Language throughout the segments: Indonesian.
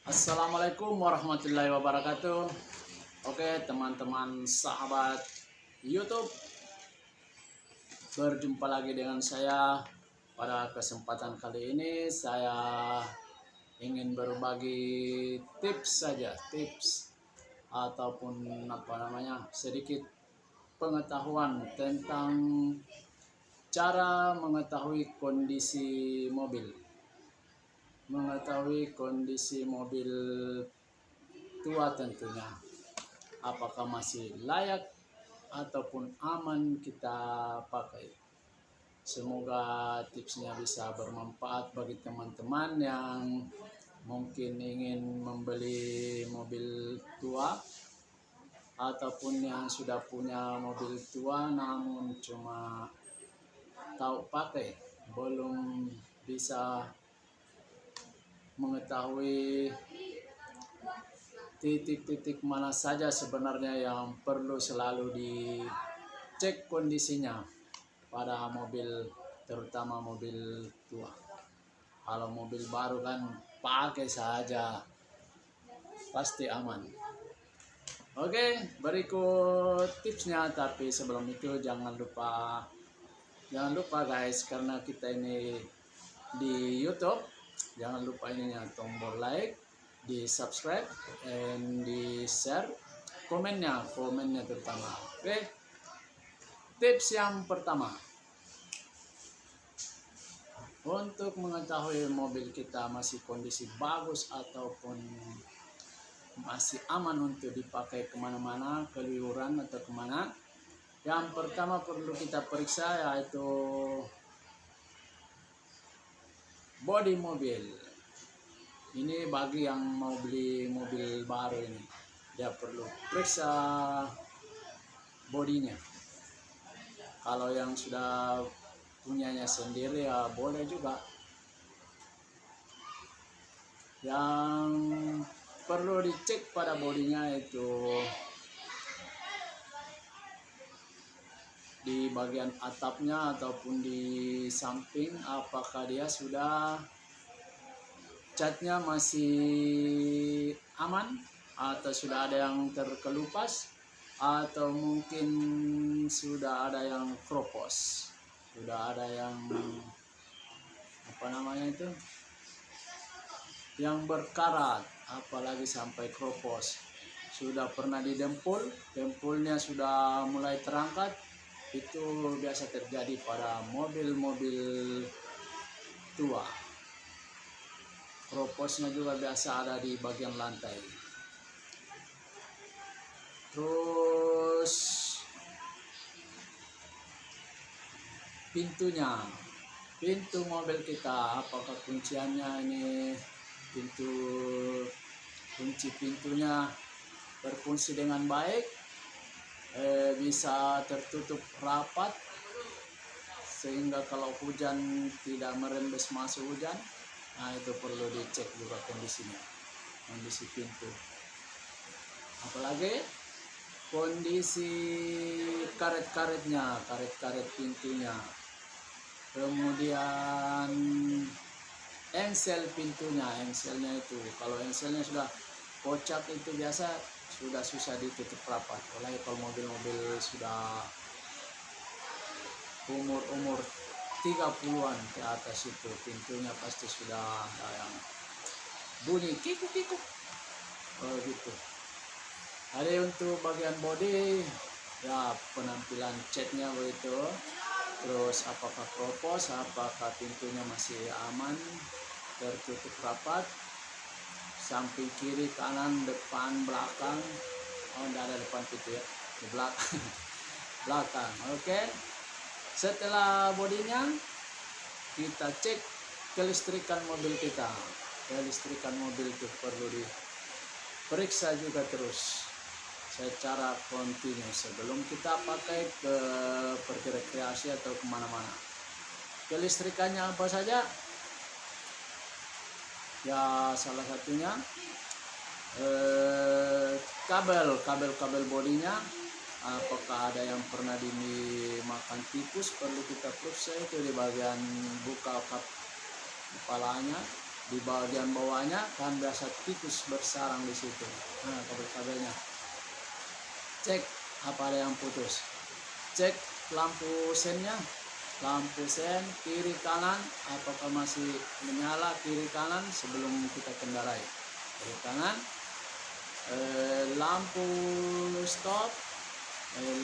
Assalamualaikum warahmatullahi wabarakatuh. Oke teman-teman sahabat YouTube, berjumpa lagi dengan saya. Pada kesempatan kali ini saya ingin berbagi tips saja, tips ataupun sedikit pengetahuan tentang cara mengetahui kondisi mobil. Mengetahui kondisi mobil tua tentunya, apakah masih layak ataupun aman kita pakai. Semoga tipsnya bisa bermanfaat bagi teman-teman yang mungkin ingin membeli mobil tua ataupun yang sudah punya mobil tua namun cuma tahu pakai, belum bisa mengetahui titik-titik mana saja sebenarnya yang perlu selalu dicek kondisinya pada mobil, terutama mobil tua. Kalau mobil baru kan pakai saja pasti aman. Oke, berikut tipsnya, tapi sebelum itu jangan lupa guys, karena kita ini di YouTube, jangan lupa ininya tombol like, di subscribe, and di share, komennya terutama. Oke, tips yang pertama, untuk mengetahui mobil kita masih kondisi bagus ataupun masih aman untuk dipakai kemana-mana, keliuran atau kemana, yang pertama perlu kita periksa yaitu bodi mobil. Ini bagi yang mau beli mobil baru ini, dia perlu periksa bodinya. Kalau yang sudah punyanya sendiri ya boleh juga. Yang perlu dicek pada bodinya itu di bagian atapnya ataupun di samping, apakah dia sudah catnya masih aman atau sudah ada yang terkelupas atau mungkin sudah ada yang kropos, sudah ada yang yang berkarat, apalagi sampai kropos. Sudah pernah didempul, dempulnya sudah mulai terangkat. Itu biasa terjadi pada mobil-mobil tua. Kroposnya juga biasa ada di bagian lantai. Terus pintu mobil kita, apakah kunciannya ini kunci pintunya berfungsi dengan baik, bisa tertutup rapat sehingga kalau hujan tidak merembes masuk hujan. Nah, itu perlu dicek juga kondisinya, kondisi pintu. Apalagi kondisi karet-karetnya, karet-karet pintunya. Kemudian engsel pintunya, engselnya itu kalau engselnya sudah kocak itu biasa sudah susah ditutup rapat. Apalagi kalau mobil-mobil sudah umur 30-an ke atas, itu pintunya pasti sudah ada yang bunyi kikuk-kikuk gitu. Ada untuk bagian bodi ya, penampilan catnya begitu. Terus apakah kropos, apakah pintunya masih aman, tertutup rapat, samping kiri, kanan, depan, belakang. Oh, tidak ada depan pintu ya, di belakang. Belakang. Oke. Setelah bodinya, kita cek kelistrikan mobil kita. Kelistrikan mobil itu perlu diperiksa juga terus secara kontinu sebelum kita pakai pergi rekreasi atau kemana-mana. Kelistrikannya apa saja? Ya, salah satunya kabel bodinya. Apakah ada yang pernah dimakan tikus, perlu kita periksa itu di bagian buka kap kepalanya. di bagian bawahnya kan biasa tikus bersarang di situ. Nah, kabel-kabelnya cek apa ada yang putus, cek lampu sennya, lampu sen kiri kanan apakah masih menyala kiri kanan sebelum kita kendarai. Kiri kanan, lampu stop,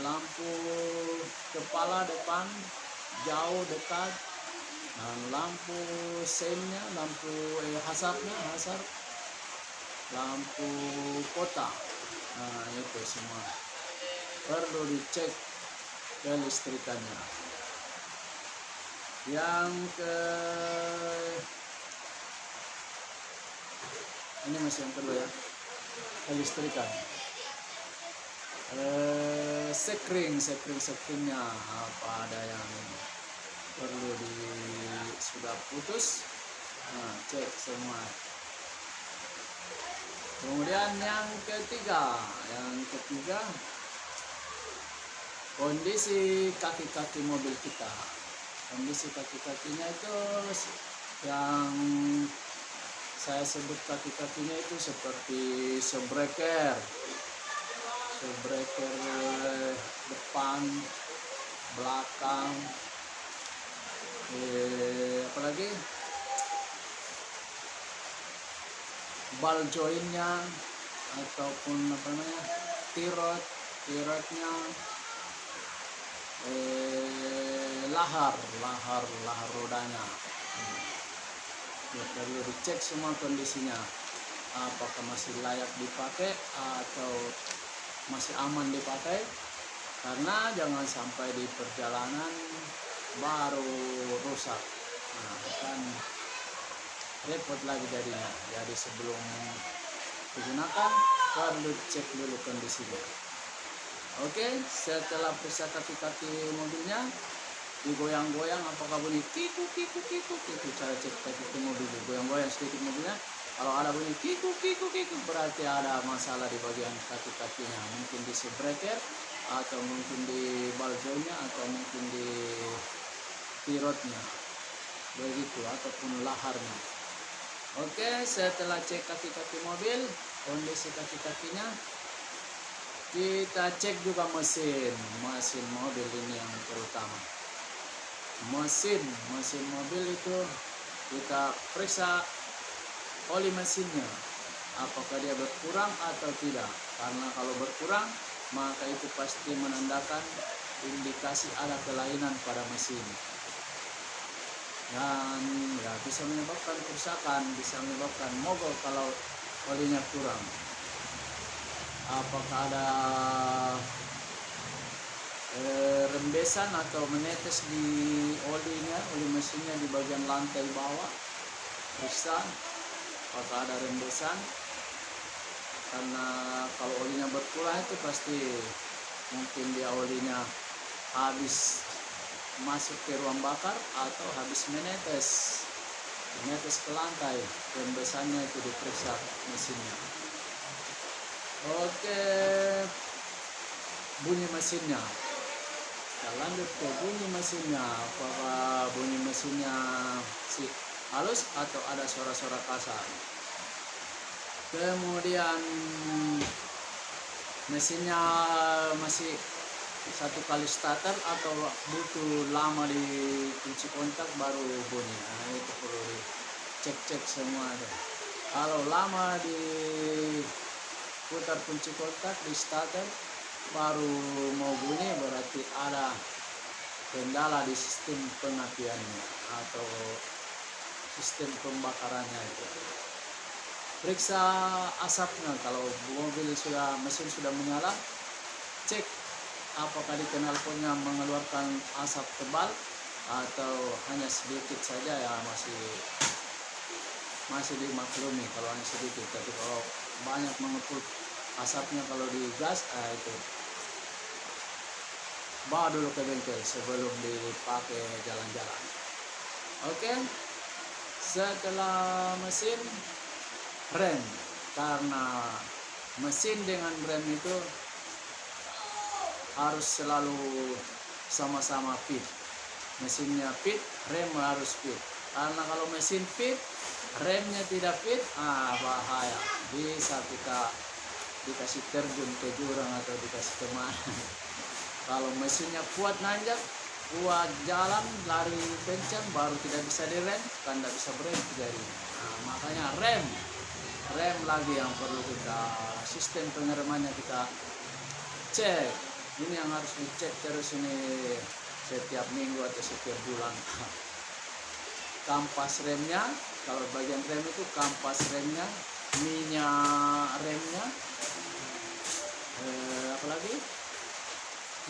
lampu kepala depan jauh dekat, dan lampu sennya, lampu hasapnya, lampu kota. Nah, itu semua perlu dicek kelistrikannya. Yang ini masih yang kedua ya, kelistrikan. Sekringnya apa ada yang perlu sudah putus, nah cek semua. Kemudian yang ketiga kondisi kaki-kaki mobil kita. Kondisi kaki-kakinya itu yang saya sebut kaki-kakinya itu seperti sebreker depan, belakang, apalagi ball jointnya ataupun apa namanya tirotnya, lahar rodanya. Ya, perlu dicek semua kondisinya, apakah masih layak dipakai atau masih aman dipakai, karena jangan sampai di perjalanan baru rusak. Nah, kan repot lagi jadinya. Jadi sebelum digunakan perlu cek dulu kondisinya. Oke, setelah periksa kaki-kaki mobilnya, digoyang-goyang apakah bunyi kiku. Cara cek kaki mobil, goyang-goyang sedikit mobilnya. Kalau ada bunyi kiku berarti ada masalah di bagian kaki-kakinya, mungkin di sebreker atau mungkin di ball jointnya atau mungkin di tirotnya begitu, ataupun laharnya. Oke, setelah cek kaki-kaki mobil, kondisi kaki-kakinya, kita cek juga mesin mobil ini yang terutama. Mesin mobil itu kita periksa oli mesinnya, apakah dia berkurang atau tidak. Karena kalau berkurang, maka itu pasti menandakan indikasi ada kelainan pada mesin, dan ya bisa menyebabkan kerusakan, bisa menyebabkan mogok kalau olinya kurang. Apakah ada rembesan atau menetes di oli mesinnya di bagian lantai bawah, periksa apakah ada rembesan, karena kalau olinya berkurang itu pasti mungkin dia olinya habis masuk ke ruang bakar atau habis menetes ke lantai. Rembesannya itu diperiksa mesinnya. Oke, bunyi mesinnya. Kita lanjut ke bunyi mesinnya. Apakah bunyi mesinnya halus atau ada suara-suara kasar. Kemudian mesinnya masih satu kali starter atau butuh lama di kunci kontak baru bunyi. Nah, itu perlu dicek semua deh. Kalau lama di putar kunci kontak di starter baru mau bunyi, berarti ada kendala di sistem pengapiannya atau sistem pembakarannya itu. Periksa asapnya. Kalau mesin sudah menyala, cek apakah di knalpotnya mengeluarkan asap tebal atau hanya sedikit saja, ya masih dimaklumi kalau hanya sedikit. Tapi kalau banyak mengepul asapnya kalau digas, itu bawa dulu ke bengkel sebelum dipakai jalan-jalan. Oke, setelah mesin, rem. Karena mesin dengan rem itu harus selalu sama-sama fit. Mesinnya fit, rem harus fit. Karena kalau mesin fit, remnya tidak fit, bahaya, bisa kita dikasih terjun ke jurang atau dikasih kemana. Kalau mesinnya kuat nanjak, kuat jalan, lari kencang, baru tidak bisa direm, kan tidak bisa berhenti jadi. Makanya rem lagi yang perlu kita, sistem pengeremannya kita cek. Ini yang harus dicek terus ini setiap minggu atau setiap bulan. Kampas remnya, kalau bagian rem itu kampas remnya, minyak remnya, apalagi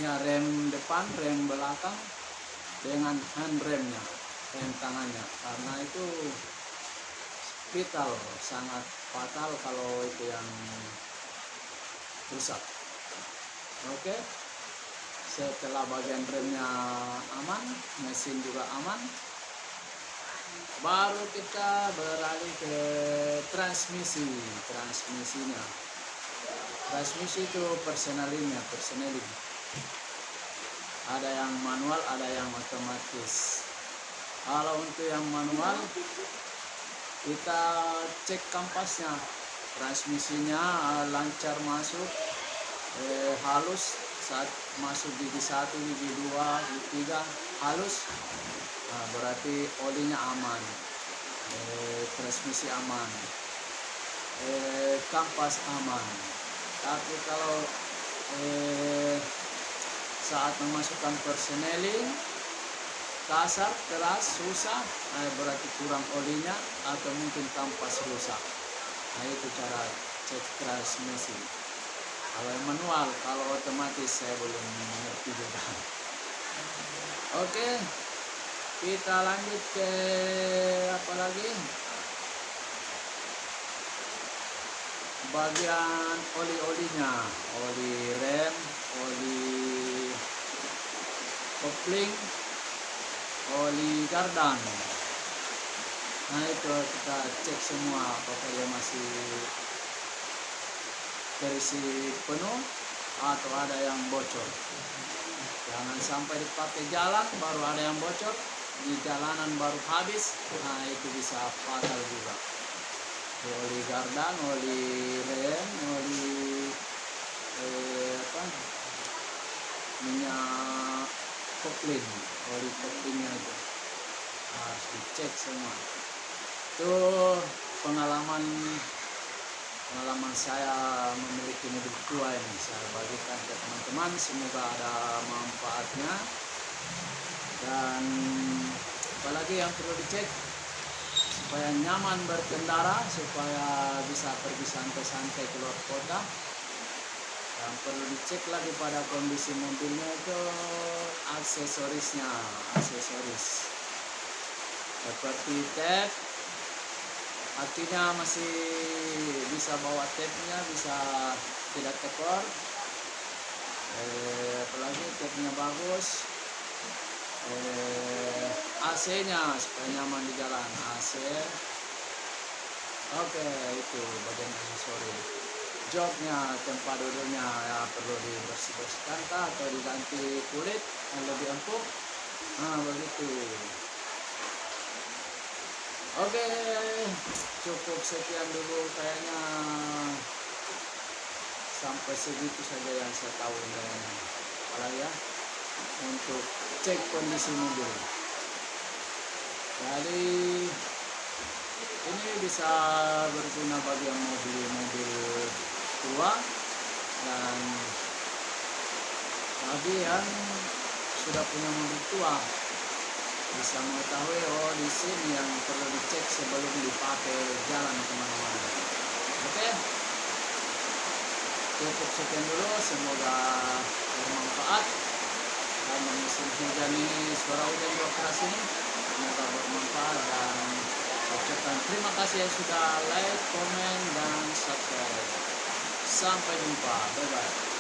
ya, rem depan, rem belakang, dengan hand remnya, rem tangannya, karena itu vital, sangat fatal kalau itu yang rusak. Oke, setelah bagian remnya aman, mesin juga aman, baru kita beralih ke transmisinya. Transmisi itu personaling. Ada yang manual, ada yang otomatis. Kalau untuk yang manual, kita cek kampasnya, transmisinya lancar masuk, halus saat masuk gigi 1, gigi 2, gigi 3 halus, berarti olinya aman, transmisi aman, kampas aman. Tapi kalau saat memasukkan persneling kasar, keras, susah, berarti kurang olinya atau mungkin kampas rusak. Itu cara cek transmisi. Kalau yang manual, kalau otomatis saya belum mengerti juga. Oke, kita lanjut ke apa lagi? Bagian oli-olinya, oli rem, oli kopling, oli gardan. Nah itu kita cek semua apakah dia masih terisi penuh atau ada yang bocor. Jangan sampai dipakai jalan baru ada yang bocor, di jalanan baru habis, nah itu bisa fatal juga. Oli gardan, oli rem, oli minyak kopling, oli koplingnya itu harus dicek semua. Itu pengalaman saya memiliki mobil tua ini, saya bagikan ke teman-teman, semoga ada manfaatnya. Dan apalagi yang perlu dicek supaya nyaman berkendara, supaya bisa pergi santai-santai keluar kota. Yang perlu dicek lagi pada kondisi mobilnya itu aksesoris seperti tape, artinya masih bisa bawa tape-nya, bisa tidak tekor, apalagi tape-nya bagus, AC-nya supaya nyaman di jalan, AC. Oke, itu bagian aksesoris. Joknya, tempat duduknya ya perlu dibersih-bersihkan atau diganti kulit yang lebih empuk. Begitu. Oke, cukup sekian dulu kayaknya, sampai segitu saja yang saya tahu ya, untuk cek kondisi mobil. Jadi ini bisa berguna bagi yang mau beli mobil tua dan bagi yang sudah punya mobil tua, bisa mengetahui di sini yang perlu dicek sebelum dipakai jalan kemana-mana. Oke, cukup sekian dulu, semoga bermanfaat. Karena musim hujan ini, suara hujan juga keras ini, semoga bermanfaat. Dan ucapkan terima kasih yang sudah like, komen, dan subscribe. Sampai jumpa, bye bye.